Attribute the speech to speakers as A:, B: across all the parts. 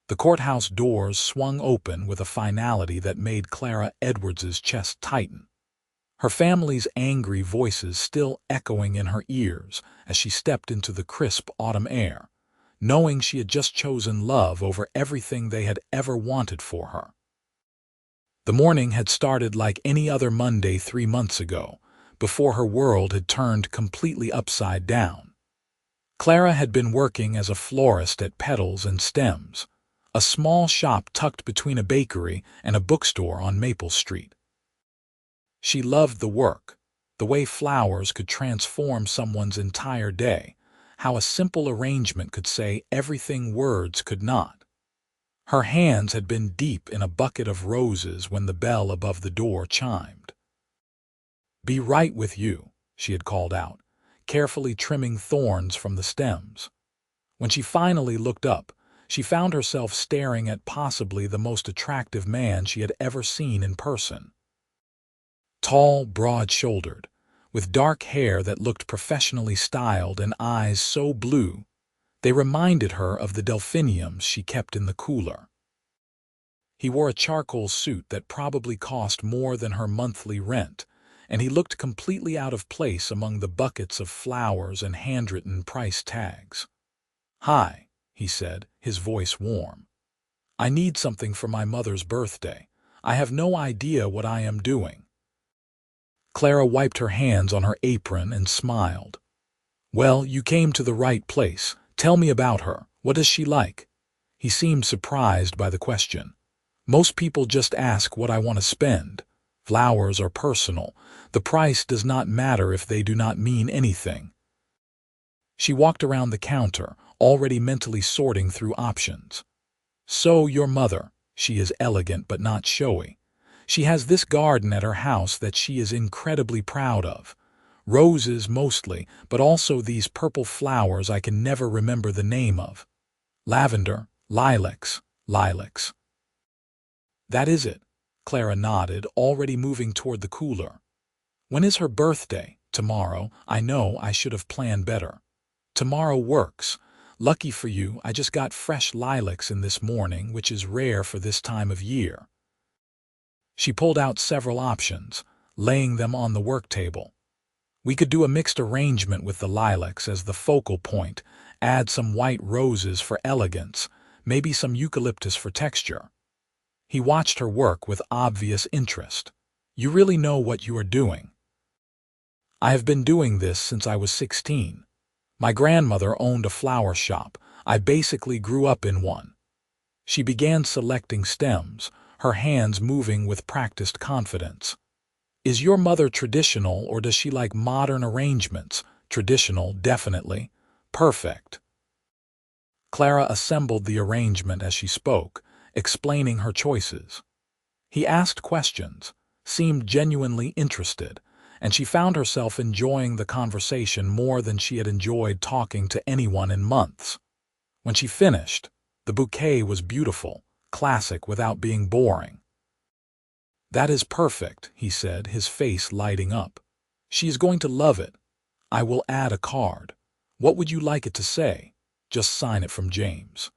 A: The courthouse doors swung open with a finality that made Clara Edwards's chest tighten, her family's angry voices still echoing in her ears as she stepped into the crisp autumn air, knowing she had just chosen love over everything they had ever wanted for her. The morning had started like any other Monday 3 months ago, before her world had turned completely upside down. Clara had been working as a florist at Petals and Stems, a small shop tucked between a bakery and a bookstore on Maple Street. She loved the work, the way flowers could transform someone's entire day, how a simple arrangement could say everything words could not. Her hands had been deep in a bucket of roses when the bell above the door chimed. "Be right with you," she had called out, carefully trimming thorns from the stems. When she finally looked up, she found herself staring at possibly the most attractive man she had ever seen in person. Tall, broad-shouldered, with dark hair that looked professionally styled and eyes so blue, they reminded her of the delphiniums she kept in the cooler. He wore a charcoal suit that probably cost more than her monthly rent, and he looked completely out of place among the buckets of flowers and handwritten price tags. "Hi," he said, his voice warm. "I need something for my mother's birthday. I have no idea what I am doing." Clara wiped her hands on her apron and smiled. "Well, you came to the right place. Tell me about her. What is she like?" He seemed surprised by the question. "Most people just ask what I want to spend. Flowers are personal. The price does not matter if they do not mean anything." She walked around the counter, already mentally sorting through options. "So, your mother. She is elegant but not showy. She has this garden at her house that she is incredibly proud of. Roses mostly, but also these purple flowers I can never remember the name of. Lavender, lilacs. "That is it," Clara nodded, already moving toward the cooler. "When is her birthday?" "Tomorrow. I know I should have planned better." "Tomorrow works. Lucky for you, I just got fresh lilacs in this morning, which is rare for this time of year." She pulled out several options, laying them on the work table. "We could do a mixed arrangement with the lilacs as the focal point, add some white roses for elegance, maybe some eucalyptus for texture." He watched her work with obvious interest. "You really know what you are doing." "I have been doing this since I was 16. My grandmother owned a flower shop. I basically grew up in one." She began selecting stems, her hands moving with practiced confidence. "Is your mother traditional or does she like modern arrangements?" "Traditional, definitely." "Perfect." Clara assembled the arrangement as she spoke, explaining her choices. He asked questions, seemed genuinely interested, and she found herself enjoying the conversation more than she had enjoyed talking to anyone in months. When she finished, the bouquet was beautiful, classic without being boring. "That is perfect," he said, his face lighting up. "She is going to love it. I will add a card. What would you like it to say?" "Just sign it from James."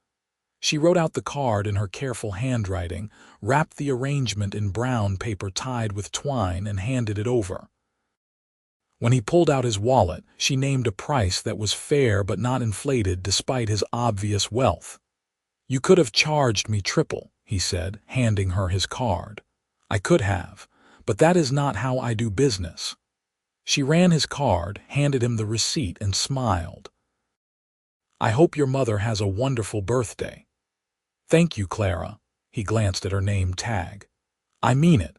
A: She wrote out the card in her careful handwriting, wrapped the arrangement in brown paper tied with twine, and handed it over. When he pulled out his wallet, she named a price that was fair but not inflated despite his obvious wealth. "You could have charged me triple," he said, handing her his card. "I could have, but that is not how I do business." She ran his card, handed him the receipt, and smiled. "I hope your mother has a wonderful birthday." "Thank you, Clara." He glanced at her name tag. "I mean it.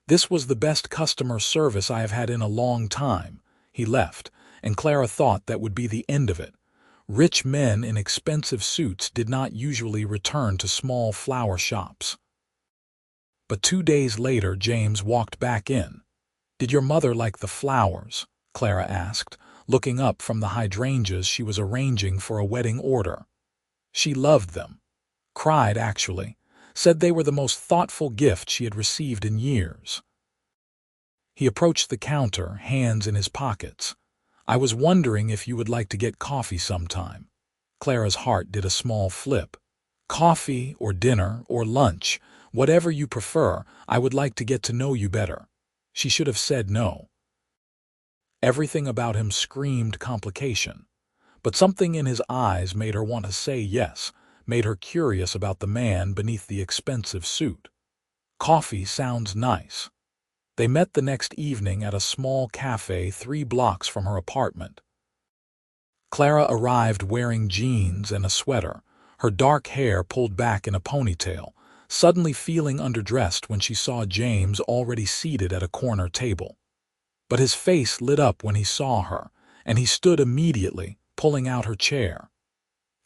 A: This was the best customer service I have had in a long time." He left, and Clara thought that would be the end of it. Rich men in expensive suits did not usually return to small flower shops. But 2 days later, James walked back in. "Did your mother like the flowers?" Clara asked, looking up from the hydrangeas she was arranging for a wedding order. "She loved them. Cried, actually. Said they were the most thoughtful gift she had received in years." He approached the counter, hands in his pockets. "I was wondering if you would like to get coffee sometime." Clara's heart did a small flip. Coffee or dinner or lunch, whatever you prefer, I would like to get to know you better. She should have said no. Everything about him screamed complication. But something in his eyes made her want to say yes, made her curious about the man beneath the expensive suit. Coffee sounds nice. They met the next evening at a small cafe 3 blocks from her apartment. Clara arrived wearing jeans and a sweater, her dark hair pulled back in a ponytail, suddenly feeling underdressed when she saw James already seated at a corner table. But his face lit up when he saw her, and he stood immediately, pulling out her chair.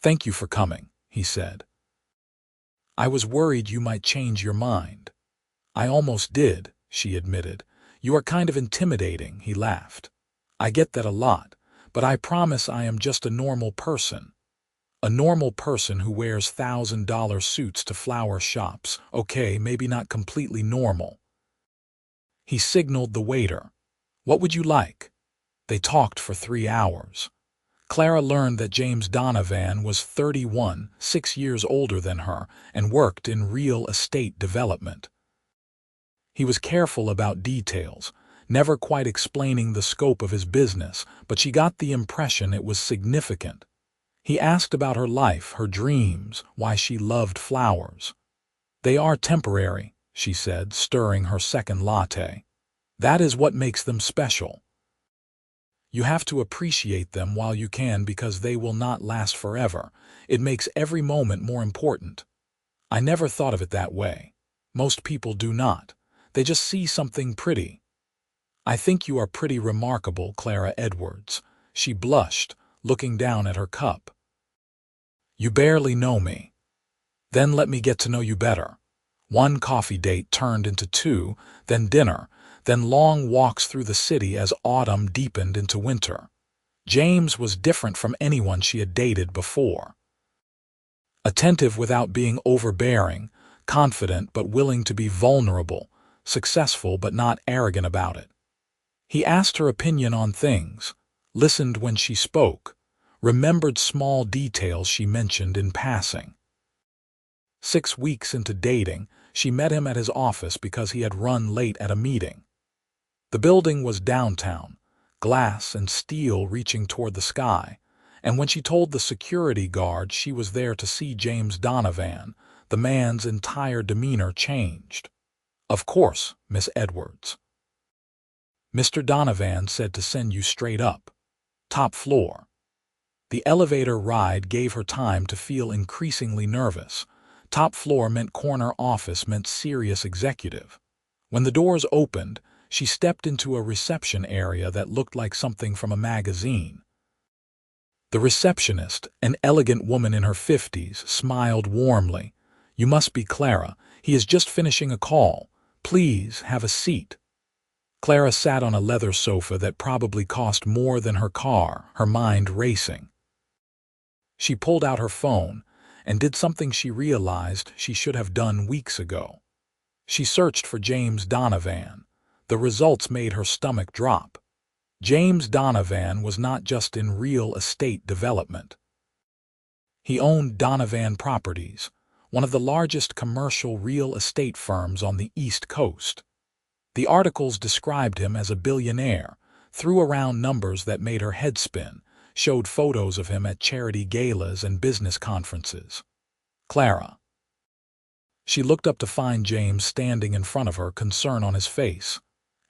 A: "Thank you for coming," he said. "I was worried you might change your mind." "I almost did," she admitted. "You are kind of intimidating," he laughed. "I get that a lot, but I promise I am just a normal person. A normal person who wears $1,000 suits to flower shops. Okay, maybe not completely normal." He signaled the waiter. "What would you like?" They talked for 3 hours. Clara learned that James Donovan was 31, 6 years older than her, and worked in real estate development. He was careful about details, never quite explaining the scope of his business, but she got the impression it was significant. He asked about her life, her dreams, why she loved flowers. "They are temporary," she said, stirring her second latte. "That is what makes them special. You have to appreciate them while you can because they will not last forever. It makes every moment more important." I never thought of it that way. Most people do not. They just see something pretty. "I think you are pretty remarkable, Clara Edwards." She blushed, looking down at her cup. "You barely know me." "Then let me get to know you better." One coffee date turned into 2, then dinner, then long walks through the city as autumn deepened into winter. James was different from anyone she had dated before. Attentive without being overbearing, confident but willing to be vulnerable, successful but not arrogant about it. He asked her opinion on things, listened when she spoke, remembered small details she mentioned in passing. 6 weeks into dating, she met him at his office because he had run late at a meeting. The building was downtown, glass and steel reaching toward the sky, and when she told the security guard she was there to see James Donovan, the man's entire demeanor changed. "Of course, Miss Edwards." "Mr. Donovan said to send you straight up. Top floor." The elevator ride gave her time to feel increasingly nervous. Top floor meant corner office meant serious executive. When the doors opened, she stepped into a reception area that looked like something from a magazine. The receptionist, an elegant woman in her 50s, smiled warmly. "You must be Clara. He is just finishing a call. Please have a seat." Clara sat on a leather sofa that probably cost more than her car, her mind racing. She pulled out her phone and did something she realized she should have done weeks ago. She searched for James Donovan. The results made her stomach drop. James Donovan was not just in real estate development. He owned Donovan Properties, one of the largest commercial real estate firms on the East Coast. The articles described him as a billionaire, threw around numbers that made her head spin, showed photos of him at charity galas and business conferences. "Clara." She looked up to find James standing in front of her, concern on his face.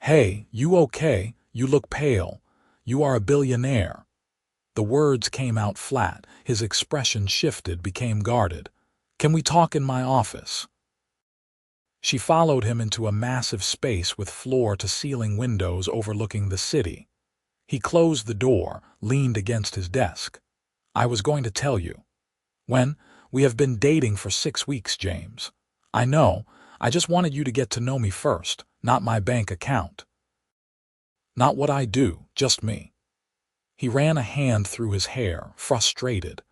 A: "Hey, you okay? You look pale. You are a billionaire." The words came out flat. His expression shifted, became guarded. "Can we talk in my office?" She followed him into a massive space with floor-to-ceiling windows overlooking the city. He closed the door, leaned against his desk. "I was going to tell you." "When? We have been dating for 6 weeks, James." "I know. I just wanted you to get to know me first, not my bank account. Not what I do, just me." He ran a hand through his hair, frustrated.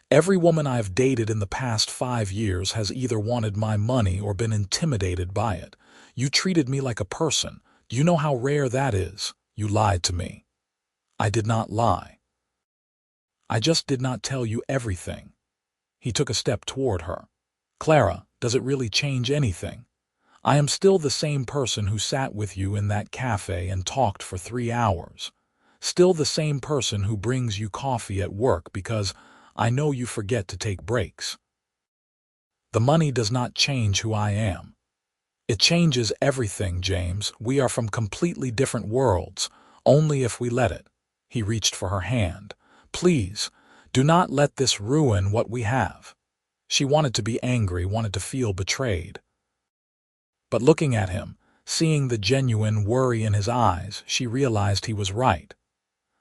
A: "Every woman I've dated in the past 5 years has either wanted my money or been intimidated by it. You treated me like a person. Do you know how rare that is? You lied to me." "I did not lie. I just did not tell you everything." He took a step toward her. Clara, does it really change anything? I am still the same person who sat with you in that cafe and talked for 3 hours. Still the same person who brings you coffee at work because I know you forget to take breaks. The money does not change who I am. It changes everything, James. We are from completely different worlds, only if we let it. He reached for her hand. Please, do not let this ruin what we have. She wanted to be angry, wanted to feel betrayed. But looking at him, seeing the genuine worry in his eyes, she realized he was right.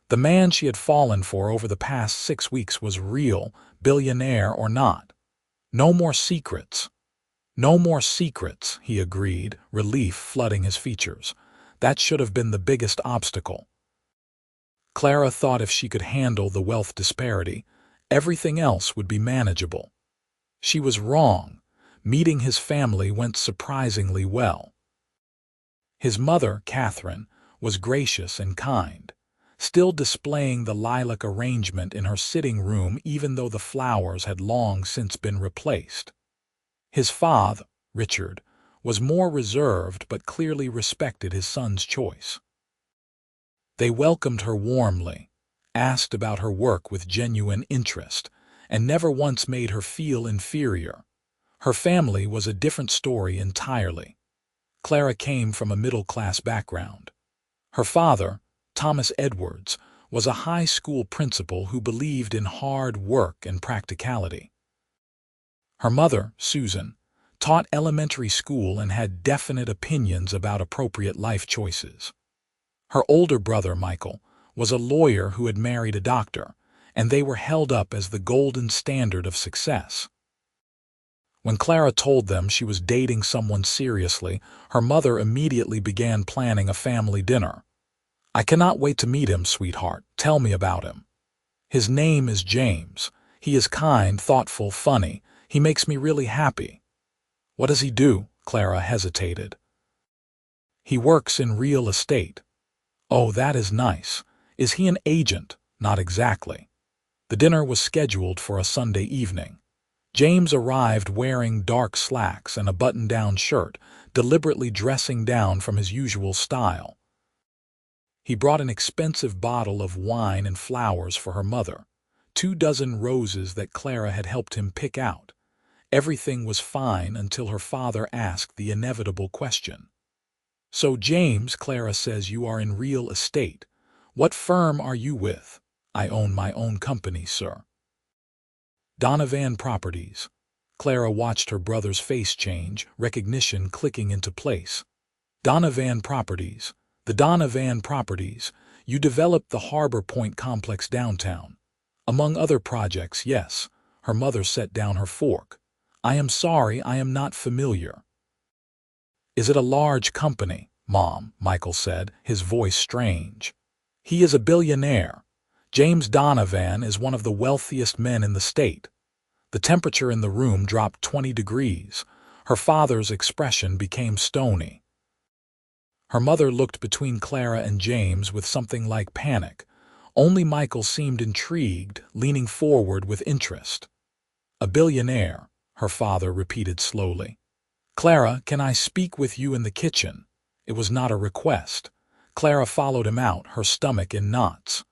A: The man she had fallen for over the past 6 weeks was real, billionaire or not. No more secrets. No more secrets, he agreed, relief flooding his features. That should have been the biggest obstacle. Clara thought if she could handle the wealth disparity, everything else would be manageable. She was wrong. Meeting his family went surprisingly well. His mother, Catherine, was gracious and kind, still displaying the lilac arrangement in her sitting room even though the flowers had long since been replaced. His father, Richard, was more reserved but clearly respected his son's choice. They welcomed her warmly, asked about her work with genuine interest, and never once made her feel inferior. Her family was a different story entirely. Clara came from a middle-class background. Her father, Thomas Edwards, was a high school principal who believed in hard work and practicality. Her mother, Susan, taught elementary school and had definite opinions about appropriate life choices. Her older brother, Michael, was a lawyer who had married a doctor, and they were held up as the golden standard of success. When Clara told them she was dating someone seriously, her mother immediately began planning a family dinner. I cannot wait to meet him, sweetheart. Tell me about him. His name is James. He is kind, thoughtful, funny. He makes me really happy. What does he do? Clara hesitated. He works in real estate. Oh, that is nice. Is he an agent? Not exactly. The dinner was scheduled for a Sunday evening. James arrived wearing dark slacks and a button-down shirt, deliberately dressing down from his usual style. He brought an expensive bottle of wine and flowers for her mother, 24 roses that Clara had helped him pick out. Everything was fine until her father asked the inevitable question. So James, Clara says you are in real estate. What firm are you with? I own my own company, sir. Donovan Properties. Clara watched her brother's face change, recognition clicking into place. Donovan Properties. The Donovan Properties. You developed the Harbor Point complex downtown. Among other projects, yes. Her mother set down her fork. I am sorry, I am not familiar. Is it a large company, Mom? Michael said, his voice strange. He is a billionaire. James Donovan is one of the wealthiest men in the state. The temperature in the room dropped 20 degrees. Her father's expression became stony. Her mother looked between Clara and James with something like panic. Only Michael seemed intrigued, leaning forward with interest. A billionaire, her father repeated slowly. Clara, can I speak with you in the kitchen? It was not a request. Clara followed him out, her stomach in knots.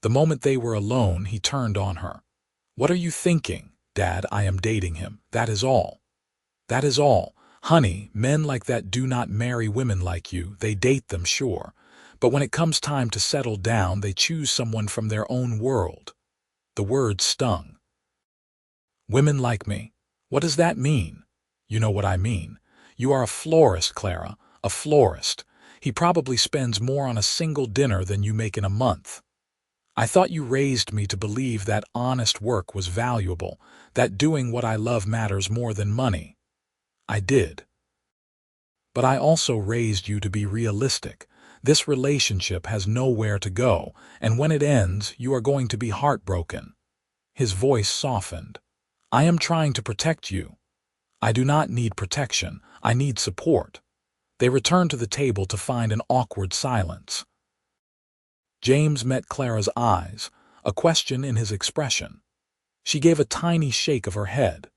A: The moment they were alone, he turned on her. What are you thinking? Dad, I am dating him. That is all. That is all. Honey, men like that do not marry women like you. They date them, sure. But when it comes time to settle down, they choose someone from their own world. The word stung. Women like me. What does that mean? You know what I mean. You are a florist, Clara. A florist. He probably spends more on a single dinner than you make in a month. I thought you raised me to believe that honest work was valuable, that doing what I love matters more than money. I did. But I also raised you to be realistic. This relationship has nowhere to go, and when it ends, you are going to be heartbroken. His voice softened. I am trying to protect you. I do not need protection. I need support. They returned to the table to find an awkward silence. James met Clara's eyes, a question in his expression. She gave a tiny shake of her head.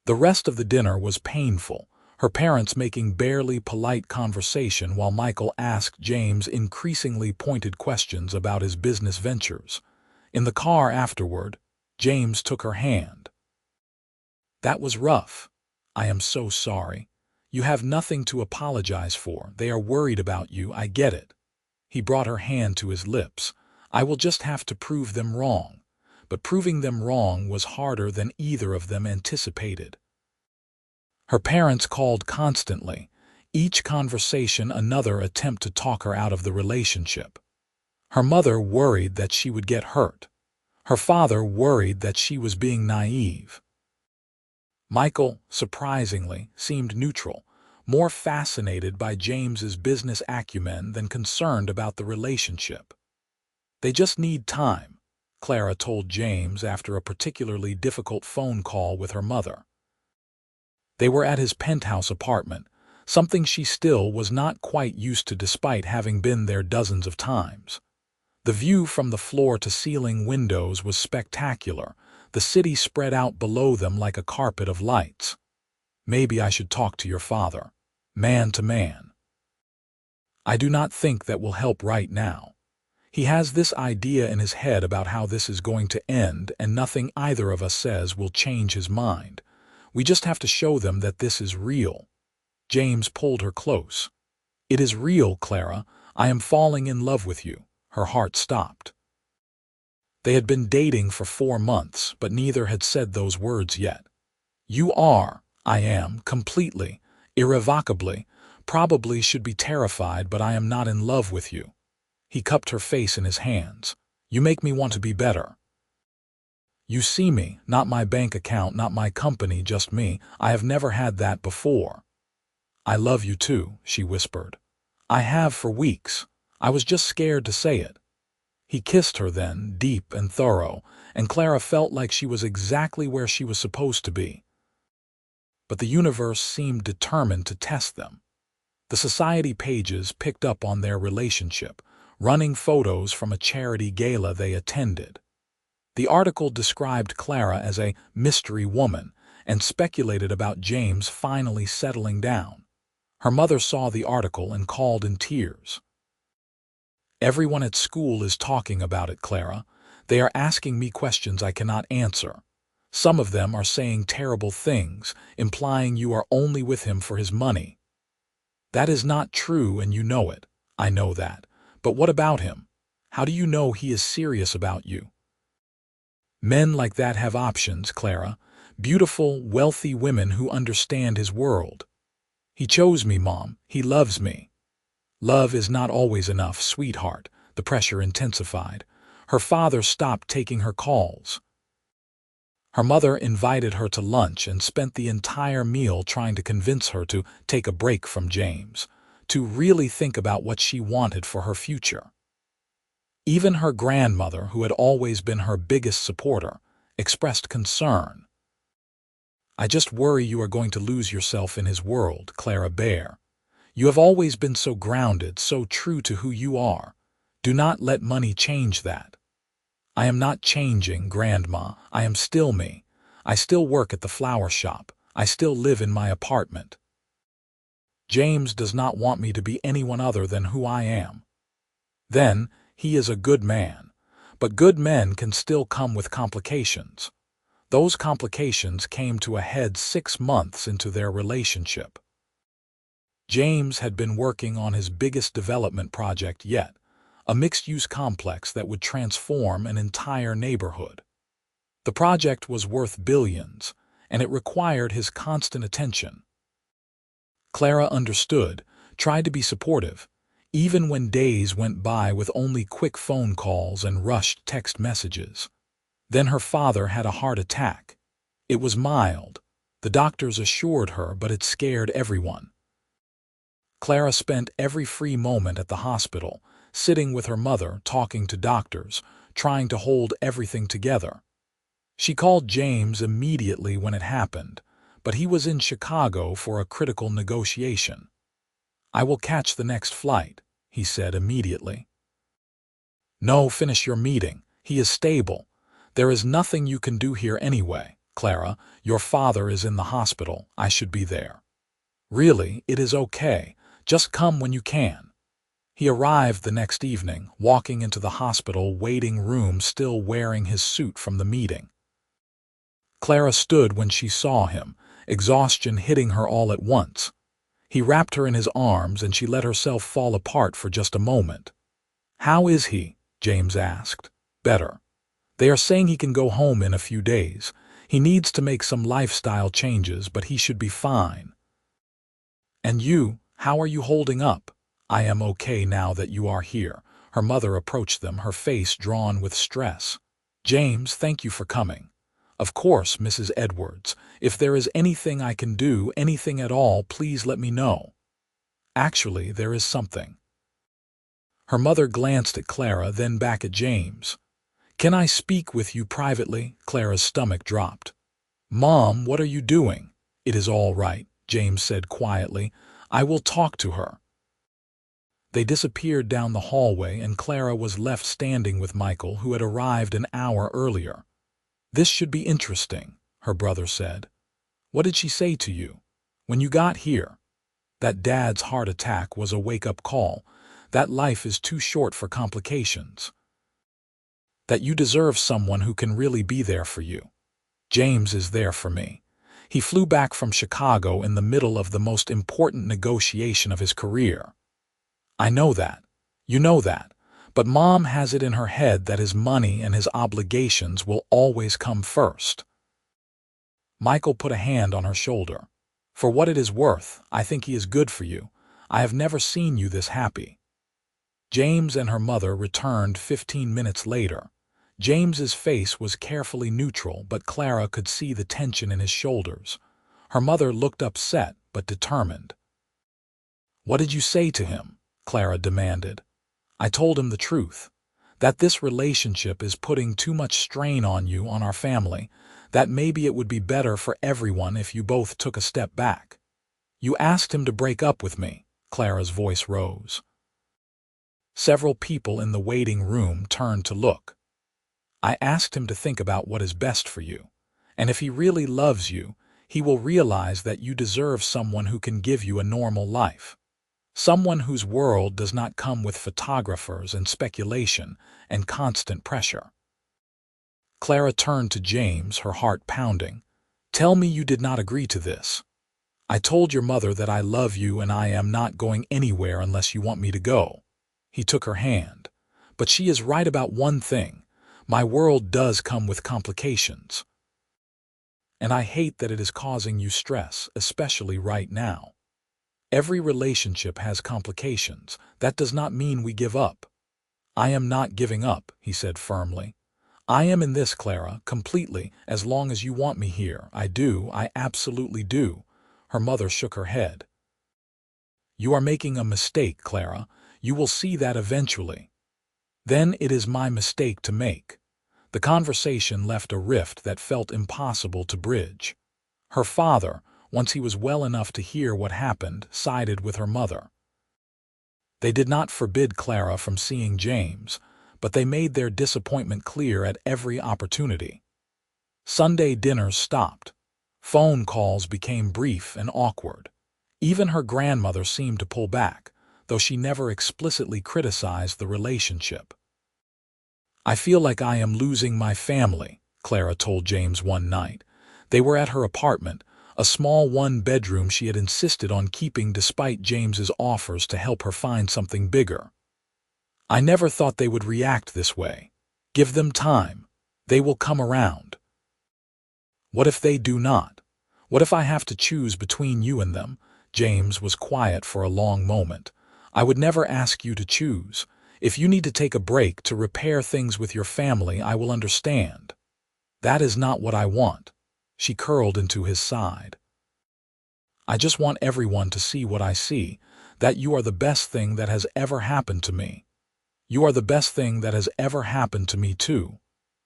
A: The rest of the dinner was painful, her parents making barely polite conversation while Michael asked James increasingly pointed questions about his business ventures. In the car afterward, James took her hand. "That was rough. I am so sorry. You have nothing to apologize for. They are worried about you, I get it." He brought her hand to his lips. "I will just have to prove them wrong." But proving them wrong was harder than either of them anticipated. Her parents called constantly, each conversation another attempt to talk her out of the relationship. Her mother worried that she would get hurt. Her father worried that she was being naive. Michael, surprisingly, seemed neutral, more fascinated by James's business acumen than concerned about the relationship. "They just need time," Clara told James after a particularly difficult phone call with her mother. They were at his penthouse apartment, something she still was not quite used to despite having been there dozens of times. The view from the floor-to-ceiling windows was spectacular, the city spread out below them like a carpet of lights. "Maybe I should talk to your father, man to man. I do not think that will help right now. He has this idea in his head about how this is going to end, and nothing either of us says will change his mind. We just have to show them that this is real." James pulled her close. "It is real, Clara. I am falling in love with you." Her heart stopped. They had been dating for 4 months, but neither had said those words yet. "You are, I am, completely, irrevocably, probably should be terrified, but I am not in love with you." He cupped her face in his hands. "You make me want to be better. You see me, not my bank account, not my company, just me. I have never had that before." "I love you too," she whispered. "I have for weeks. I was just scared to say it." He kissed her then, deep and thorough, and Clara felt like she was exactly where she was supposed to be. But the universe seemed determined to test them. The society pages picked up on their relationship, running photos from a charity gala they attended. The article described Clara as a mystery woman and speculated about James finally settling down. Her mother saw the article and called in tears. "Everyone at school is talking about it, Clara. They are asking me questions I cannot answer. Some of them are saying terrible things, implying you are only with him for his money. That is not true, and you know it. I know that. But what about him? How do you know he is serious about you?" "Men like that have options, Clara. Beautiful, wealthy women who understand his world. He chose me, Mom. He loves me." "Love is not always enough, sweetheart." The pressure intensified. Her father stopped taking her calls. Her mother invited her to lunch and spent the entire meal trying to convince her to take a break from James, to really think about what she wanted for her future. Even her grandmother, who had always been her biggest supporter, expressed concern. "I just worry you are going to lose yourself in his world, Clara Bear. You have always been so grounded, so true to who you are. Do not let money change that." "I am not changing, Grandma. I am still me. I still work at the flower shop. I still live in my apartment. James does not want me to be anyone other than who I am." Then, he is a good man. But good men can still come with complications. Those complications came to a head 6 months into their relationship. James had been working on his biggest development project yet, a mixed-use complex that would transform an entire neighborhood. The project was worth billions, and it required his constant attention. Clara understood, tried to be supportive, even when days went by with only quick phone calls and rushed text messages. Then her father had a heart attack. It was mild, the doctors assured her, but it scared everyone. Clara spent every free moment at the hospital, sitting with her mother, talking to doctors, trying to hold everything together. She called James immediately when it happened, but he was in Chicago for a critical negotiation. "I will catch the next flight," he said immediately. "No, finish your meeting. He is stable. There is nothing you can do here anyway. Clara, your father is in the hospital. I should be there. Really, it is okay. Just come when you can. He arrived the next evening, walking into the hospital waiting room still wearing his suit from the meeting. Clara stood when she saw him, exhaustion hitting her all at once. He wrapped her in his arms and she let herself fall apart for just a moment. "How is he?" James asked. "Better. They are saying he can go home in a few days. He needs to make some lifestyle changes, but he should be fine." "And you, how are you holding up?" "I am okay now that you are here." Her mother approached them, her face drawn with stress. "James, thank you for coming." "Of course, Mrs. Edwards. If there is anything I can do, anything at all, please let me know." "Actually, there is something." Her mother glanced at Clara, then back at James. "Can I speak with you privately?" Clara's stomach dropped. "Mom, what are you doing?" "It is all right," James said quietly. "I will talk to her." They disappeared down the hallway and Clara was left standing with Michael, who had arrived an hour earlier. "This should be interesting," her brother said. "What did she say to you when you got here?" "That Dad's heart attack was a wake-up call. That life is too short for complications. That you deserve someone who can really be there for you. James is there for me. He flew back from Chicago in the middle of the most important negotiation of his career." "I know that. You know that. But Mom has it in her head that his money and his obligations will always come first." Michael put a hand on her shoulder. "For what it is worth, I think he is good for you. I have never seen you this happy." James and her mother returned 15 minutes later. James's face was carefully neutral, but Clara could see the tension in his shoulders. Her mother looked upset but determined. "What did you say to him?" Clara demanded. "I told him the truth. That this relationship is putting too much strain on you, on our family, that maybe it would be better for everyone if you both took a step back." "You asked him to break up with me." Clara's voice rose. Several people in the waiting room turned to look. "I asked him to think about what is best for you. And if he really loves you, he will realize that you deserve someone who can give you a normal life. Someone whose world does not come with photographers and speculation and constant pressure." Clara turned to James, her heart pounding. "Tell me you did not agree to this." "I told your mother that I love you and I am not going anywhere unless you want me to go." He took her hand. "But she is right about one thing. My world does come with complications. And I hate that it is causing you stress, especially right now. Every relationship has complications. That does not mean we give up." "I am not giving up," he said firmly. "I am in this, Clara, completely, as long as you want me here. I absolutely do." Her mother shook her head. "You are making a mistake, Clara. You will see that eventually." "Then it is my mistake to make." The conversation left a rift that felt impossible to bridge. Her father, once he was well enough to hear what happened, sided with her mother. They did not forbid Clara from seeing James, but they made their disappointment clear at every opportunity. Sunday dinners stopped. Phone calls became brief and awkward. Even her grandmother seemed to pull back, though she never explicitly criticized the relationship. "I feel like I am losing my family," Clara told James one night. They were at her apartment, a small one-bedroom she had insisted on keeping despite James's offers to help her find something bigger. "I never thought they would react this way. Give them time. They will come around." "What if they do not? What if I have to choose between you and them?" James was quiet for a long moment. "I would never ask you to choose. If you need to take a break to repair things with your family, I will understand." "That is not what I want." She curled into his side. "I just want everyone to see what I see, that you are the best thing that has ever happened to me. You are the best thing that has ever happened to me too."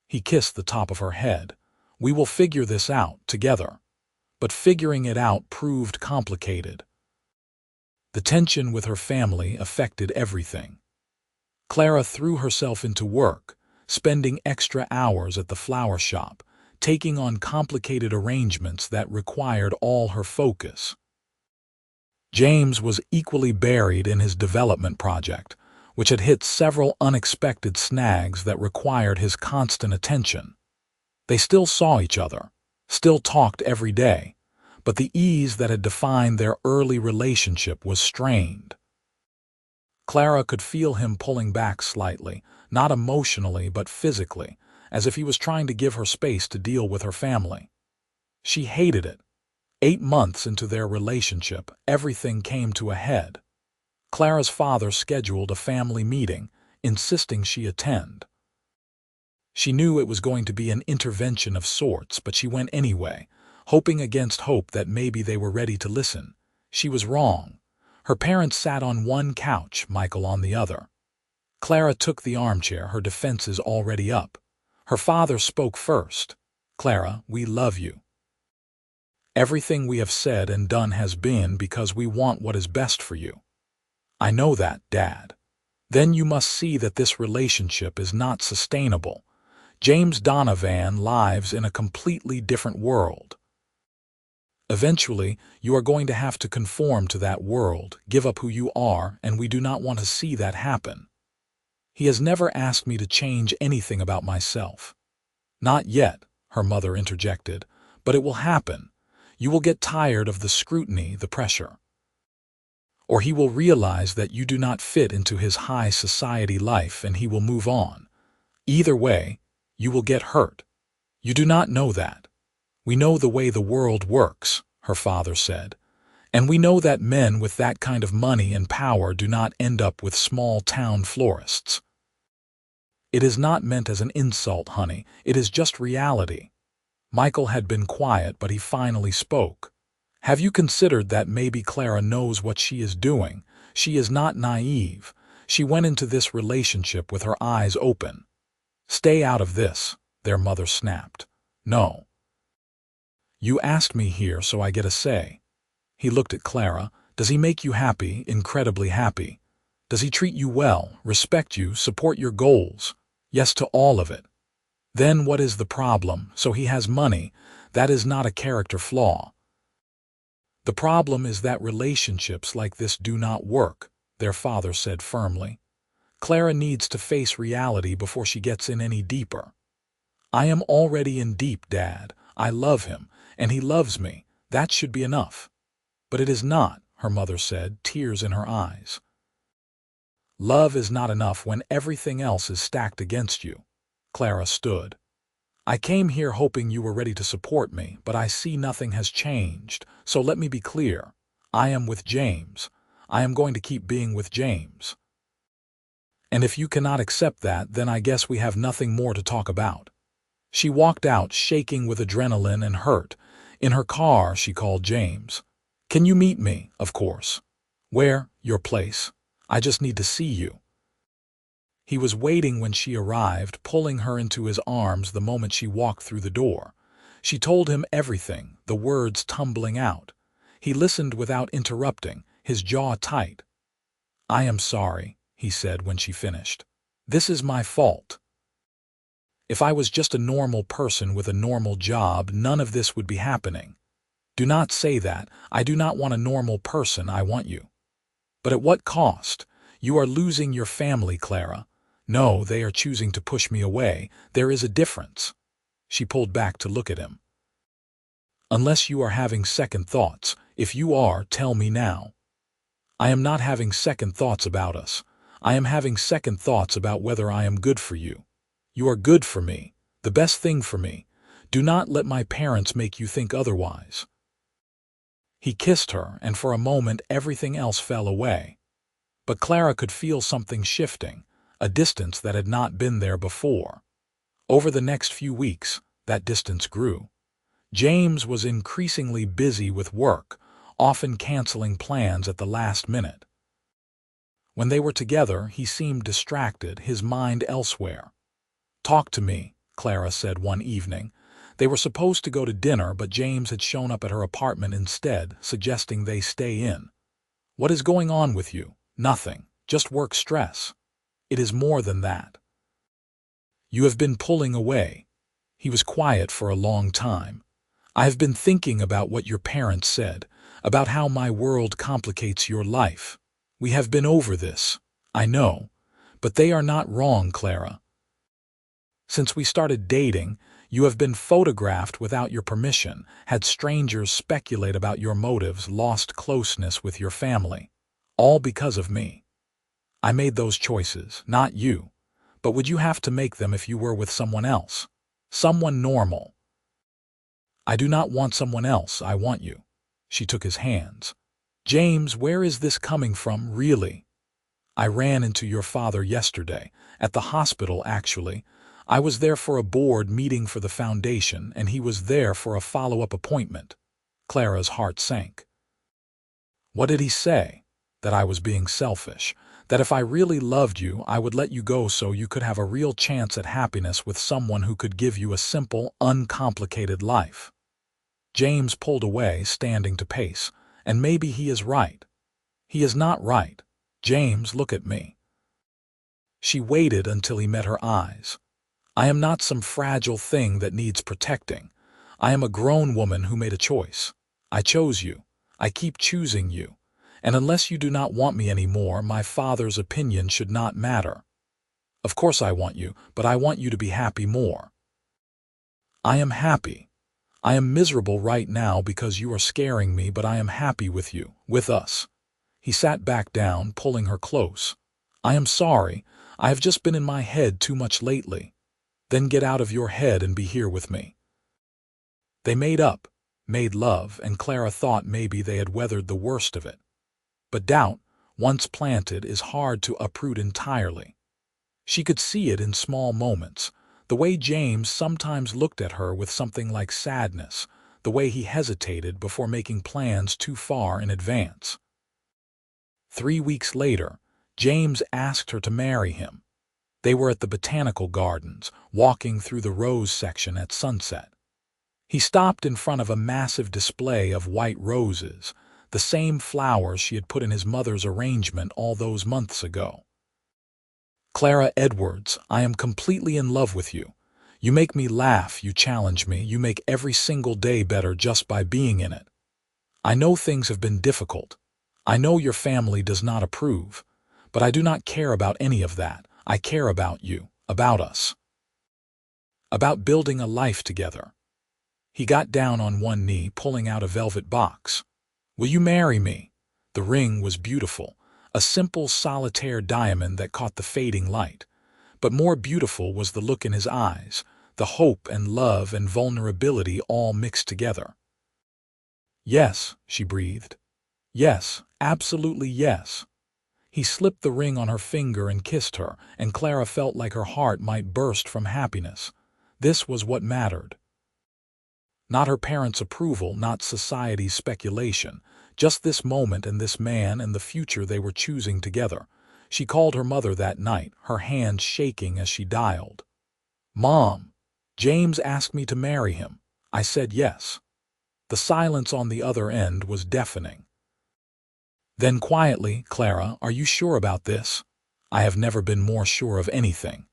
A: He kissed the top of her head. "We will figure this out together." But figuring it out proved complicated. The tension with her family affected everything. Clara threw herself into work, spending extra hours at the flower shop, taking on complicated arrangements that required all her focus. James was equally buried in his development project, which had hit several unexpected snags that required his constant attention. They still saw each other, still talked every day, but the ease that had defined their early relationship was strained. Clara could feel him pulling back slightly, not emotionally but physically, as if he was trying to give her space to deal with her family. She hated it. 8 months into their relationship, everything came to a head. Clara's father scheduled a family meeting, insisting she attend. She knew it was going to be an intervention of sorts, but she went anyway, hoping against hope that maybe they were ready to listen. She was wrong. Her parents sat on one couch, Michael on the other. Clara took the armchair, her defenses already up. Her father spoke first. "Clara, we love you. Everything we have said and done has been because we want what is best for you. I know that, Dad. Then you must see that this relationship is not sustainable. James Donovan lives in a completely different world. Eventually, you are going to have to conform to that world, give up who you are, and we do not want to see that happen. He has never asked me to change anything about myself." "Not yet," her mother interjected, "but it will happen. You will get tired of the scrutiny, the pressure. Or he will realize that you do not fit into his high society life and he will move on. Either way, you will get hurt. You do not know that. We know the way the world works," her father said, "and we know that men with that kind of money and power do not end up with small-town florists." "It is not meant as an insult, honey. It is just reality." Michael had been quiet, but he finally spoke. "Have you considered that maybe Clara knows what she is doing? She is not naive. She went into this relationship with her eyes open." "Stay out of this," their mother snapped. "No. You asked me here, so I get a say." He looked at Clara. "Does he make you happy, incredibly happy? Does he treat you well, respect you, support your goals?" "Yes to all of it." "Then what is the problem? So he has money. That is not a character flaw." "The problem is that relationships like this do not work," their father said firmly. "Clara needs to face reality before she gets in any deeper." "I am already in deep, Dad. I love him, and he loves me. That should be enough." "But it is not," her mother said, tears in her eyes. "Love is not enough when everything else is stacked against you." Clara stood. "I came here hoping you were ready to support me, but I see nothing has changed. So let me be clear. I am with James. I am going to keep being with James. And if you cannot accept that, then I guess we have nothing more to talk about." She walked out, shaking with adrenaline and hurt. In her car, she called James. "Can you meet me?" "Of course." "Where?" "Your place. I just need to see you." He was waiting when she arrived, pulling her into his arms the moment she walked through the door. She told him everything, the words tumbling out. He listened without interrupting, his jaw tight. "I am sorry," he said when she finished. "This is my fault. If I was just a normal person with a normal job, none of this would be happening." "Do not say that. I do not want a normal person, I want you." "But at what cost? You are losing your family, Clara." "No, they are choosing to push me away. There is a difference." She pulled back to look at him. "Unless you are having second thoughts. If you are, tell me now." "I am not having second thoughts about us. I am having second thoughts about whether I am good for you. You are good for me, the best thing for me. Do not let my parents make you think otherwise." He kissed her, and for a moment everything else fell away. But Clara could feel something shifting, a distance that had not been there before. Over the next few weeks, that distance grew. James was increasingly busy with work, often canceling plans at the last minute. When they were together, he seemed distracted, his mind elsewhere. "Talk to me," Clara said one evening. They were supposed to go to dinner, but James had shown up at her apartment instead, suggesting they stay in. "What is going on with you?" "Nothing, just work stress." "It is more than that. You have been pulling away." He was quiet for a long time. "I have been thinking about what your parents said, about how my world complicates your life. We have been over this, I know, but they are not wrong, Clara. Since we started dating, you have been photographed without your permission, had strangers speculate about your motives, lost closeness with your family. All because of me. I made those choices, not you. But would you have to make them if you were with someone else? Someone normal?" "I do not want someone else, I want you." She took his hands. "James, where is this coming from, really?" "I ran into your father yesterday, at the hospital actually. I was there for a board meeting for the foundation, and he was there for a follow-up appointment." Clara's heart sank. "What did he say?" "That I was being selfish. That if I really loved you, I would let you go so you could have a real chance at happiness with someone who could give you a simple, uncomplicated life." James pulled away, standing to pace. "And maybe he is right." "He is not right. James, look at me." She waited until he met her eyes. "I am not some fragile thing that needs protecting. I am a grown woman who made a choice. I chose you. I keep choosing you. And unless you do not want me anymore, my father's opinion should not matter. Of course I want you, but I want you to be happy more." "I am happy. I am miserable right now because you are scaring me, but I am happy with you, with us." He sat back down, pulling her close. "I am sorry. I have just been in my head too much lately." "Then get out of your head and be here with me." They made up, made love, and Clara thought maybe they had weathered the worst of it. But doubt, once planted, is hard to uproot entirely. She could see it in small moments, the way James sometimes looked at her with something like sadness, the way he hesitated before making plans too far in advance. 3 weeks later, James asked her to marry him. They were at the botanical gardens, walking through the rose section at sunset. He stopped in front of a massive display of white roses, the same flowers she had put in his mother's arrangement all those months ago. "Clara Edwards, I am completely in love with you. You make me laugh, you challenge me, you make every single day better just by being in it. I know things have been difficult. I know your family does not approve. But I do not care about any of that. I care about you, about us. About building a life together." He got down on one knee, pulling out a velvet box. "Will you marry me?" The ring was beautiful, a simple solitaire diamond that caught the fading light. But more beautiful was the look in his eyes, the hope and love and vulnerability all mixed together. "Yes," she breathed. "Yes, absolutely yes." He slipped the ring on her finger and kissed her, and Clara felt like her heart might burst from happiness. This was what mattered. Not her parents' approval, not society's speculation, just this moment and this man and the future they were choosing together. She called her mother that night, her hand shaking as she dialed. "Mom, James asked me to marry him. I said yes." The silence on the other end was deafening. Then quietly, "Clara, are you sure about this?" "I have never been more sure of anything."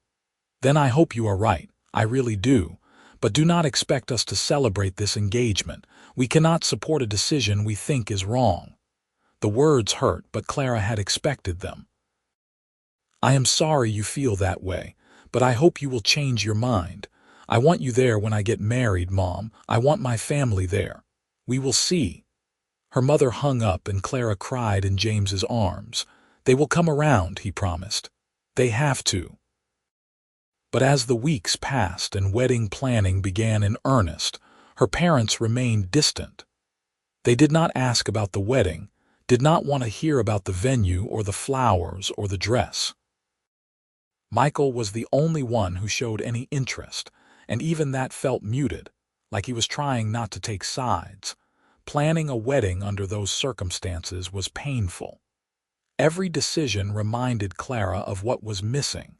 A: "Then I hope you are right. I really do. But do not expect us to celebrate this engagement. We cannot support a decision we think is wrong." The words hurt, but Clara had expected them. "I am sorry you feel that way, but I hope you will change your mind. I want you there when I get married, Mom. I want my family there. We will see." Her mother hung up and Clara cried in James's arms. "They will come around," he promised. "They have to." But as the weeks passed and wedding planning began in earnest, her parents remained distant. They did not ask about the wedding, did not want to hear about the venue or the flowers or the dress. Michael was the only one who showed any interest, and even that felt muted, like he was trying not to take sides. Planning a wedding under those circumstances was painful. Every decision reminded Clara of what was missing.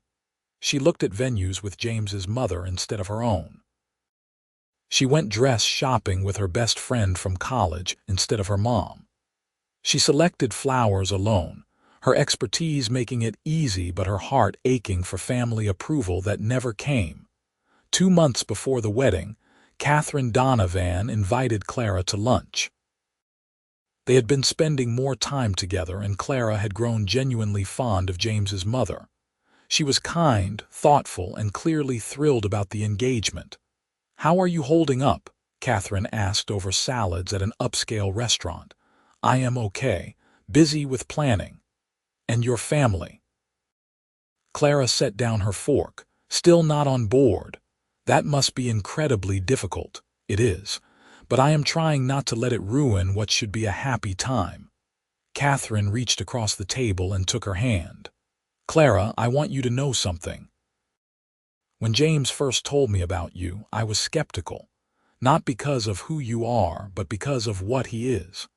A: She looked at venues with James's mother instead of her own. She went dress shopping with her best friend from college instead of her mom. She selected flowers alone, her expertise making it easy but her heart aching for family approval that never came. 2 months before the wedding, Catherine Donovan invited Clara to lunch. They had been spending more time together, and Clara had grown genuinely fond of James's mother. She was kind, thoughtful, and clearly thrilled about the engagement. "How are you holding up?" Catherine asked over salads at an upscale restaurant. "I am okay, busy with planning." "And your family?" Clara set down her fork, still not on board. "That must be incredibly difficult." "It is, but I am trying not to let it ruin what should be a happy time." Catherine reached across the table and took her hand. "Clara, I want you to know something. When James first told me about you, I was skeptical, not because of who you are, but because of what he is.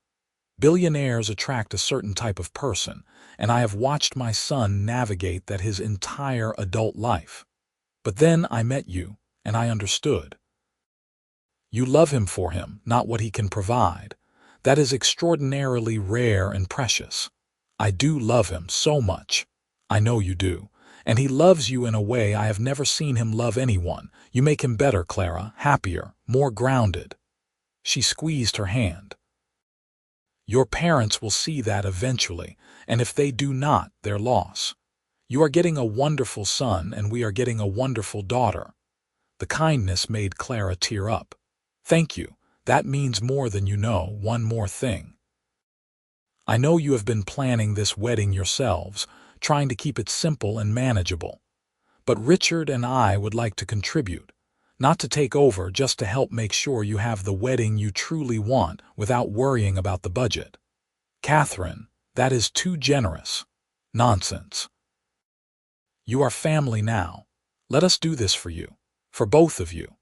A: Billionaires attract a certain type of person, and I have watched my son navigate that his entire adult life. But then I met you, and I understood. You love him for him, not what he can provide. That is extraordinarily rare and precious. I do love him so much. I know you do. And he loves you in a way I have never seen him love anyone. You make him better, Clara, happier, more grounded." She squeezed her hand. "Your parents will see that eventually, and if they do not, their loss. You are getting a wonderful son, and we are getting a wonderful daughter." The kindness made Clara tear up. "Thank you. That means more than you know. One more thing. I know you have been planning this wedding yourselves, trying to keep it simple and manageable. But Richard and I would like to contribute, not to take over, just to help make sure you have the wedding you truly want without worrying about the budget." "Catherine, that is too generous." "Nonsense. You are family now. Let us do this for you, for both of you."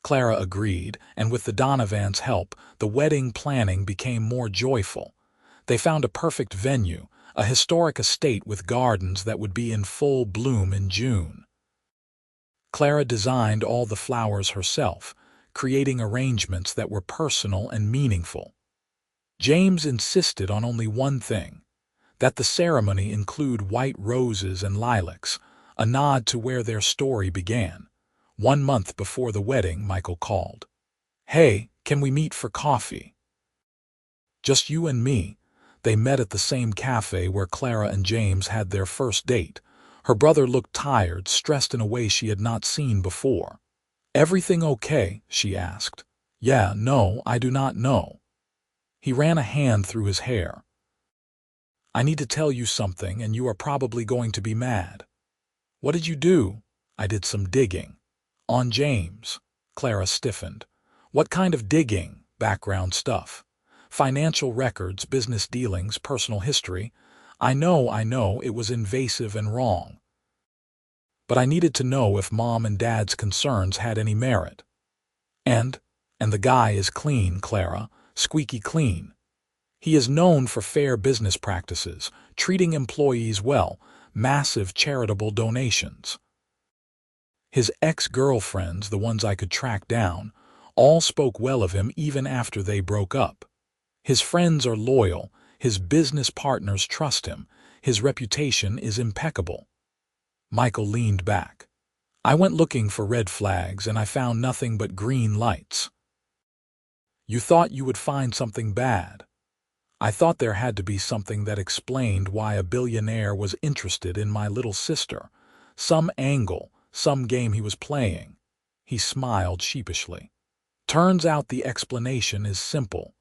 A: Clara agreed, and with the Donovans' help, the wedding planning became more joyful. They found a perfect venue, a historic estate with gardens that would be in full bloom in June. Clara designed all the flowers herself, creating arrangements that were personal and meaningful. James insisted on only one thing, that the ceremony include white roses and lilacs, a nod to where their story began. 1 month before the wedding, Michael called. "Hey, can we meet for coffee?" "Just you and me." They met at the same cafe where Clara and James had their first date. Her brother looked tired, stressed in a way she had not seen before. "Everything okay?" she asked. "Yeah, no, I do not know." He ran a hand through his hair. "I need to tell you something, and you are probably going to be mad." "What did you do?" "I did some digging." "On James?" Clara stiffened. "What kind of digging?" "Background stuff. Financial records, business dealings, personal history. I know, it was invasive and wrong. But I needed to know if Mom and Dad's concerns had any merit. And the guy is clean, Clara, squeaky clean. He is known for fair business practices, treating employees well, massive charitable donations. His ex-girlfriends, the ones I could track down, all spoke well of him even after they broke up. His friends are loyal, his business partners trust him, his reputation is impeccable." Michael leaned back. "I went looking for red flags, and I found nothing but green lights." "You thought you would find something bad." "I thought there had to be something that explained why a billionaire was interested in my little sister. Some angle, some game he was playing." He smiled sheepishly. "Turns out the explanation is simple.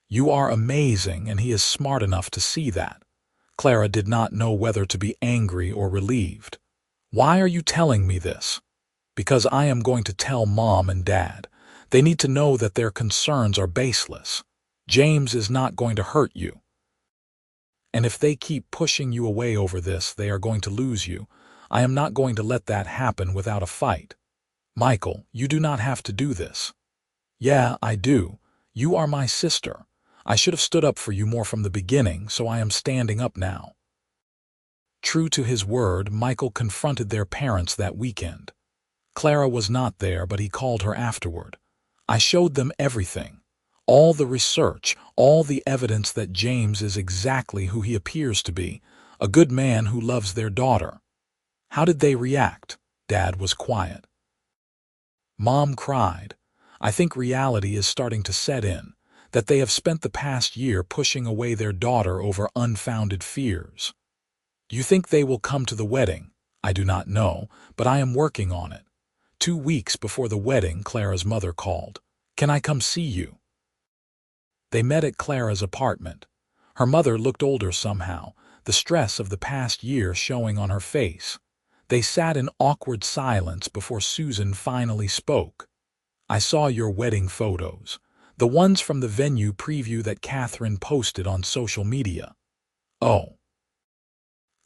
A: You are amazing, and he is smart enough to see that." Clara did not know whether to be angry or relieved. "Why are you telling me this?" "Because I am going to tell Mom and Dad. They need to know that their concerns are baseless. James is not going to hurt you. And if they keep pushing you away over this, they are going to lose you. I am not going to let that happen without a fight." "Michael, you do not have to do this." "Yeah, I do. You are my sister. I should have stood up for you more from the beginning, so I am standing up now." True to his word, Michael confronted their parents that weekend. Clara was not there, but he called her afterward. "I showed them everything. All the research, all the evidence that James is exactly who he appears to be, a good man who loves their daughter." "How did they react?" Dad was quiet. Mom cried. I think reality is starting to set in, that they have spent the past year pushing away their daughter over unfounded fears. Do you think they will come to the wedding? I do not know, but I am working on it. 2 weeks before the wedding, Clara's mother called. Can I come see you? They met at Clara's apartment. Her mother looked older somehow, the stress of the past year showing on her face. They sat in awkward silence before Susan finally spoke. I saw your wedding photos, the ones from the venue preview that Catherine posted on social media. Oh.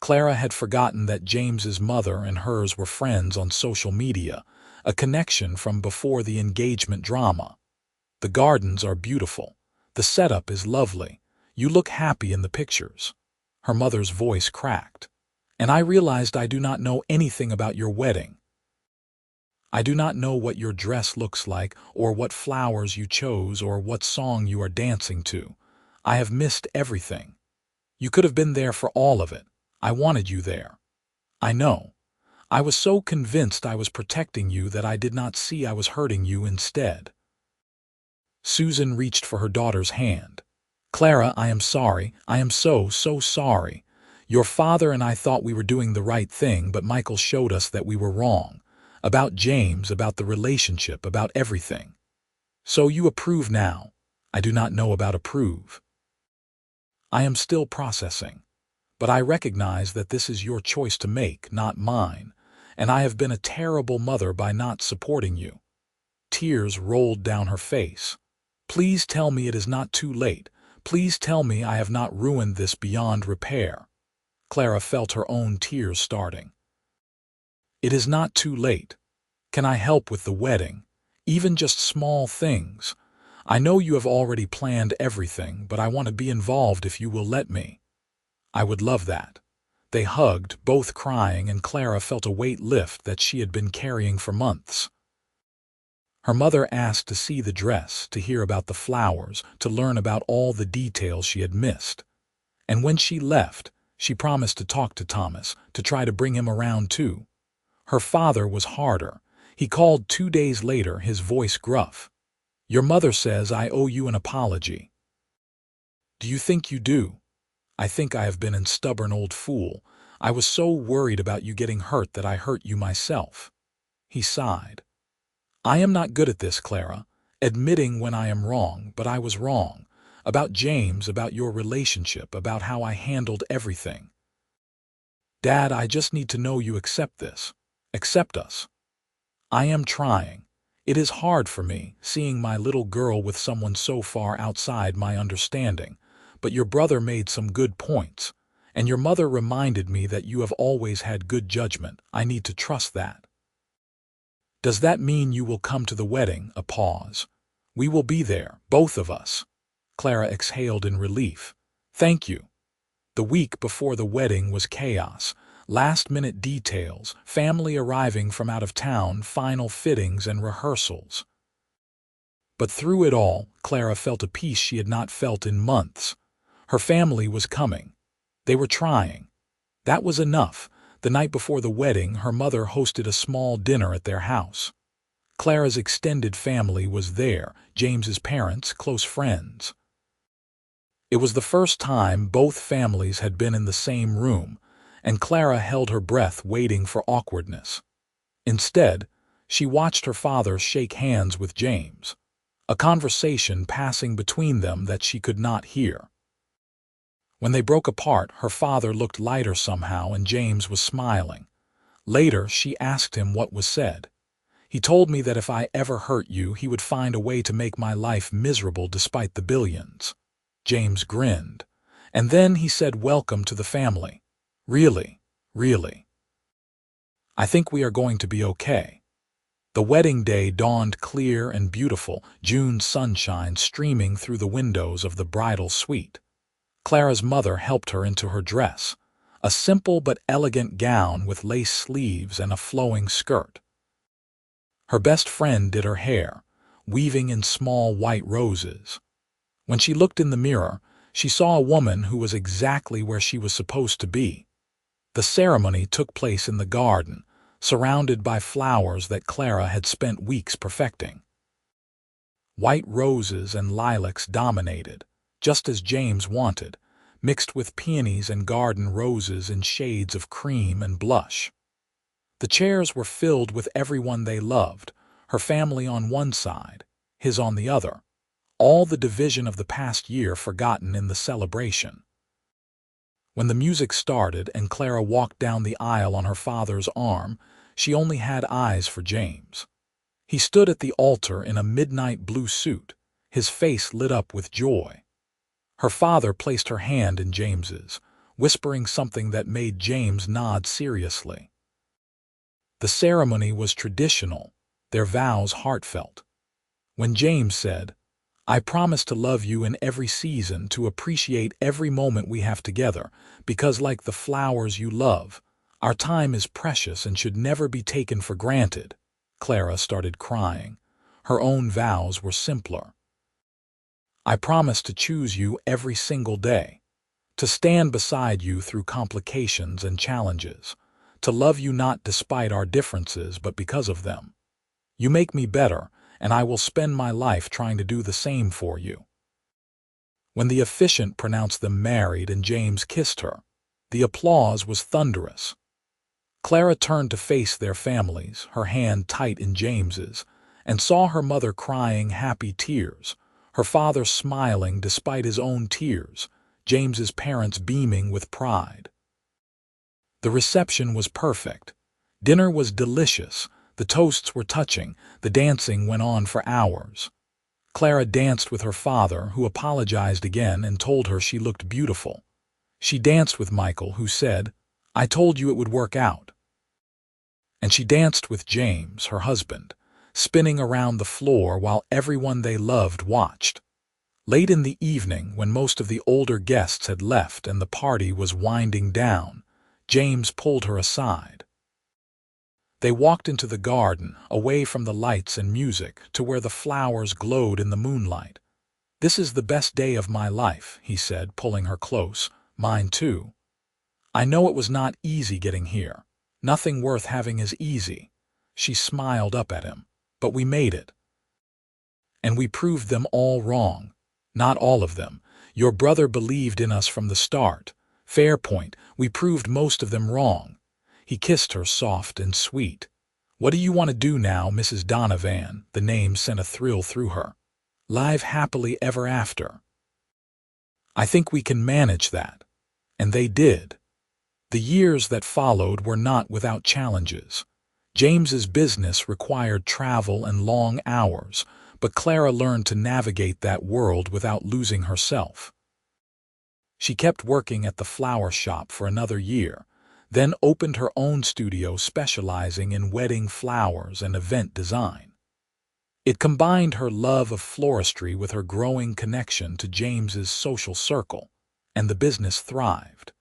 A: Clara had forgotten that James's mother and hers were friends on social media, a connection from before the engagement drama. The gardens are beautiful. The setup is lovely. You look happy in the pictures. Her mother's voice cracked. And I realized I do not know anything about your wedding. I do not know what your dress looks like, or what flowers you chose, or what song you are dancing to. I have missed everything. You could have been there for all of it. I wanted you there. I know. I was so convinced I was protecting you that I did not see I was hurting you instead. Susan reached for her daughter's hand. Clara, I am sorry. I am so sorry. Your father and I thought we were doing the right thing, but Michael showed us that we were wrong. About James, about the relationship, about everything. So you approve now. I do not know about approve. I am still processing. But I recognize that this is your choice to make, not mine, and I have been a terrible mother by not supporting you. Tears rolled down her face. Please tell me it is not too late. Please tell me I have not ruined this beyond repair. Clara felt her own tears starting. It is not too late. Can I help with the wedding? Even just small things. I know you have already planned everything, but I want to be involved if you will let me. I would love that. They hugged, both crying, and Clara felt a weight lift that she had been carrying for months. Her mother asked to see the dress, to hear about the flowers, to learn about all the details she had missed. And when she left, she promised to talk to Thomas, to try to bring him around too. Her father was harder. He called 2 days later, his voice gruff. Your mother says I owe you an apology. Do you think you do? I think I have been a stubborn old fool. I was so worried about you getting hurt that I hurt you myself. He sighed. I am not good at this, Clara, admitting when I am wrong, but I was wrong. About James, about your relationship, about how I handled everything. Dad, I just need to know you accept this. Accept us. I am trying. It is hard for me, seeing my little girl with someone so far outside my understanding, but your brother made some good points, and your mother reminded me that you have always had good judgment. I need to trust that. Does that mean you will come to the wedding? A pause. We will be there, both of us. Clara exhaled in relief. Thank you. The week before the wedding was chaos. Last-minute details, family arriving from out of town, final fittings and rehearsals. But through it all, Clara felt a peace she had not felt in months. Her family was coming. They were trying. That was enough. The night before the wedding, her mother hosted a small dinner at their house. Clara's extended family was there, James's parents, close friends. It was the first time both families had been in the same room, and Clara held her breath waiting for awkwardness. Instead, she watched her father shake hands with James, a conversation passing between them that she could not hear. When they broke apart, her father looked lighter somehow, and James was smiling. Later, she asked him what was said. He told me that if I ever hurt you, he would find a way to make my life miserable despite the billions. James grinned. And then he said, welcome to the family. Really, really. I think we are going to be okay. The wedding day dawned clear and beautiful, June sunshine streaming through the windows of the bridal suite. Clara's mother helped her into her dress, a simple but elegant gown with lace sleeves and a flowing skirt. Her best friend did her hair, weaving in small white roses. When she looked in the mirror, she saw a woman who was exactly where she was supposed to be. The ceremony took place in the garden, surrounded by flowers that Clara had spent weeks perfecting. White roses and lilacs dominated, just as James wanted, mixed with peonies and garden roses in shades of cream and blush. The chairs were filled with everyone they loved, her family on one side, his on the other, all the division of the past year forgotten in the celebration. When the music started and Clara walked down the aisle on her father's arm, she only had eyes for James. He stood at the altar in a midnight blue suit, his face lit up with joy. Her father placed her hand in James's, whispering something that made James nod seriously. The ceremony was traditional, their vows heartfelt. When James said, "I promise to love you in every season, to appreciate every moment we have together, because like the flowers you love, our time is precious and should never be taken for granted," Clara started crying. Her own vows were simpler. "I promise to choose you every single day, to stand beside you through complications and challenges, to love you not despite our differences but because of them. You make me better, and I will spend my life trying to do the same for you." When the officiant pronounced them married and James kissed her, the applause was thunderous. Clara turned to face their families, her hand tight in James's, and saw her mother crying happy tears, her father smiling despite his own tears, James's parents beaming with pride. The reception was perfect. Dinner was delicious, the toasts were touching, the dancing went on for hours. Clara danced with her father, who apologized again and told her she looked beautiful. She danced with Michael, who said, "I told you it would work out." And she danced with James, her husband, spinning around the floor while everyone they loved watched. Late in the evening, when most of the older guests had left and the party was winding down, James pulled her aside. They walked into the garden, away from the lights and music, to where the flowers glowed in the moonlight. "This is the best day of my life," he said, pulling her close. "Mine too. I know it was not easy getting here. Nothing worth having is easy." She smiled up at him. "But we made it. And we proved them all wrong. Not all of them. Your brother believed in us from the start. Fair point. We proved most of them wrong." He kissed her soft and sweet. "What do you want to do now, Mrs. Donovan?" The name sent a thrill through her. "Live happily ever after." "I think we can manage that." And they did. The years that followed were not without challenges. James's business required travel and long hours, but Clara learned to navigate that world without losing herself. She kept working at the flower shop for another year, then opened her own studio specializing in wedding flowers and event design. It combined her love of floristry with her growing connection to James's social circle, and the business thrived.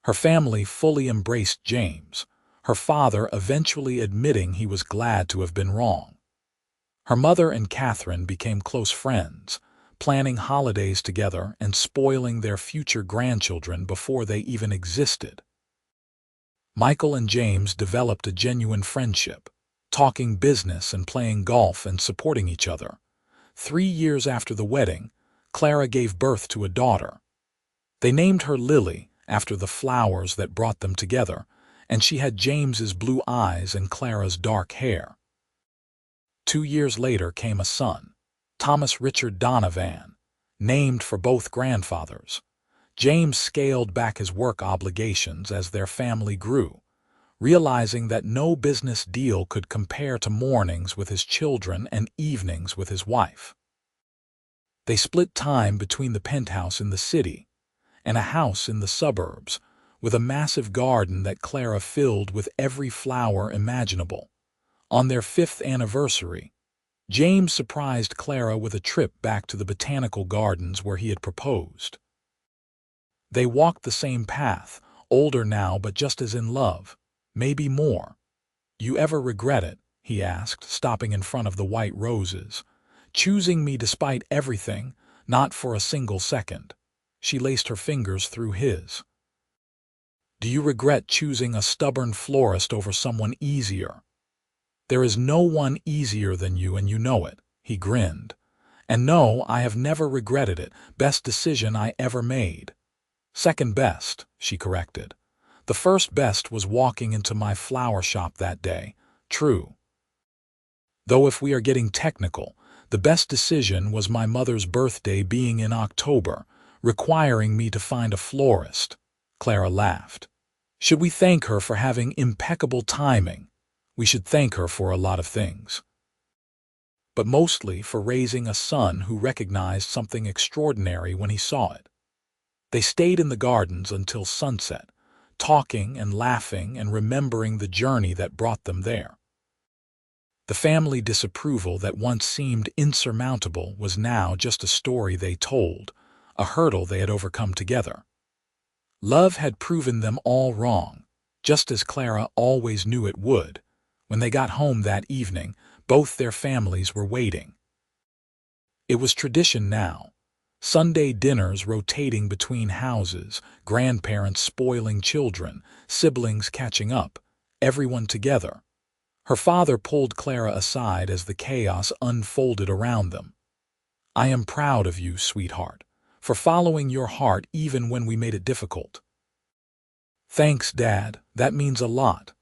A: Her family fully embraced James, her father eventually admitting he was glad to have been wrong. Her mother and Catherine became close friends, planning holidays together and spoiling their future grandchildren before they even existed. Michael and James developed a genuine friendship, talking business and playing golf and supporting each other. 3 years after the wedding, Clara gave birth to a daughter. They named her Lily, after the flowers that brought them together, and she had James's blue eyes and Clara's dark hair. 2 years later came a son, Thomas Richard Donovan, named for both grandfathers. James scaled back his work obligations as their family grew, realizing that no business deal could compare to mornings with his children and evenings with his wife. They split time between the penthouse in the city and a house in the suburbs, with a massive garden that Clara filled with every flower imaginable. On their 5th anniversary, James surprised Clara with a trip back to the botanical gardens where he had proposed. They walked the same path, older now but just as in love, maybe more. "You ever regret it?" he asked, stopping in front of the white roses. "Choosing me despite everything, not for a single second." She laced her fingers through his. Do you regret choosing a stubborn florist over someone easier? There is no one easier than you, and you know it, he grinned. And no, I have never regretted it. Best decision I ever made. Second best, she corrected. The first best was walking into my flower shop that day. True. Though if we are getting technical, the best decision was my mother's birthday being in October, requiring me to find a florist. Clara laughed. Should we thank her for having impeccable timing? We should thank her for a lot of things, but mostly for raising a son who recognized something extraordinary when he saw it. They stayed in the gardens until sunset, talking and laughing and remembering the journey that brought them there. The family disapproval that once seemed insurmountable was now just a story they told, a hurdle they had overcome together. Love had proven them all wrong, just as Clara always knew it would. When they got home that evening, both their families were waiting. It was tradition now. Sunday dinners rotating between houses, grandparents spoiling children, siblings catching up, everyone together. Her father pulled Clara aside as the chaos unfolded around them. I am proud of you, sweetheart, for following your heart even when we made it difficult. Thanks, Dad, that means a lot.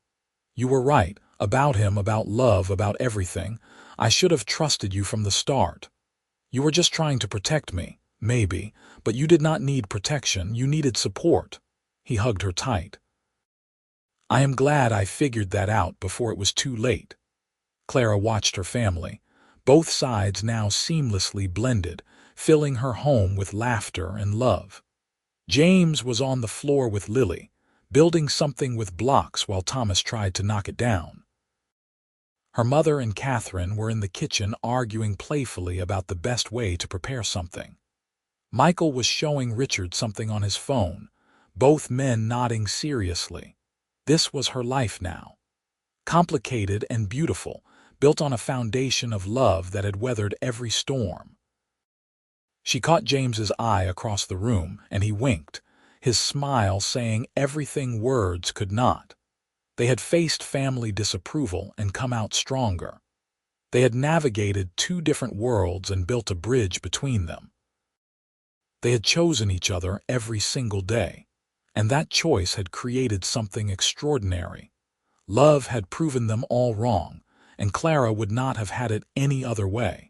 A: You were right, about him, about love, about everything. I should have trusted you from the start. You were just trying to protect me, maybe, but you did not need protection, you needed support. He hugged her tight. I am glad I figured that out before it was too late. Clara watched her family, both sides now seamlessly blended, filling her home with laughter and love. James was on the floor with Lily, building something with blocks while Thomas tried to knock it down. Her mother and Catherine were in the kitchen arguing playfully about the best way to prepare something. Michael was showing Richard something on his phone, both men nodding seriously. This was her life now. Complicated and beautiful, built on a foundation of love that had weathered every storm. She caught James's eye across the room, and he winked, his smile saying everything words could not. They had faced family disapproval and come out stronger. They had navigated two different worlds and built a bridge between them. They had chosen each other every single day, and that choice had created something extraordinary. Love had proven them all wrong, and Clara would not have had it any other way.